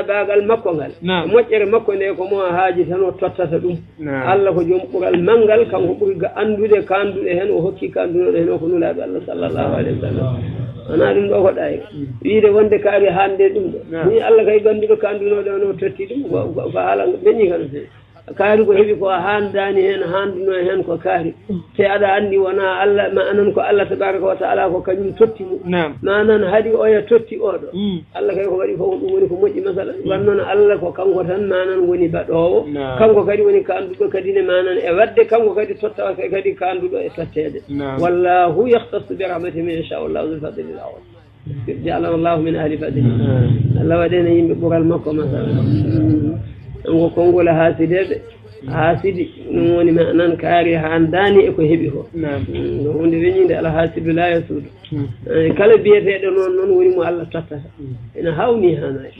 bagal makko ngal moƴƴere makko nde ko mo haaji tan o tottata ɗum Allah ko joom ɓural manngal kanko ɓuri andude kanduɗe hen o hokki kandunoɗo hen o ko nulaaɓe Allah sallllahu alayhi wa sallam wona ɗum ɗo ko ɗaye wiide wonde kaari hande ɗum ɗo ni Allah kay ganduɗo kandunoɗo on o totti ɗum ko haala beñi kan kaari ko heeɓi ko handani hen handuno hen ko kaari te aɗa andi wona Allah ma anan ko Allah tabaraka wa taala ko kañum totti mum manan haadi oya totti oɗo Allah kay ko waɗi fof ɗum woni ko moƴƴi masala wan noon Allah ko kanko tan manan woni baɗowo kanko kadi woni kanduɗo kadi ne manan e wadde kanko kadi totta kadi kanduɗo e tottede wallahu yahtassu bi rahmatihi man yasha'u Allahu dhul fadli al-'azim ja'alana Allahu min ahli fadlihi Allah waɗene yimɓe ɓural makko masala ngo konngol haasideɓe haasidi ɗum woni ma nan kaari handani eko heeɓi ko no hunde weñide ala haasidu la yasuudu kala biyeteɗo noon woni mo Allah tottata ene hawni hanayi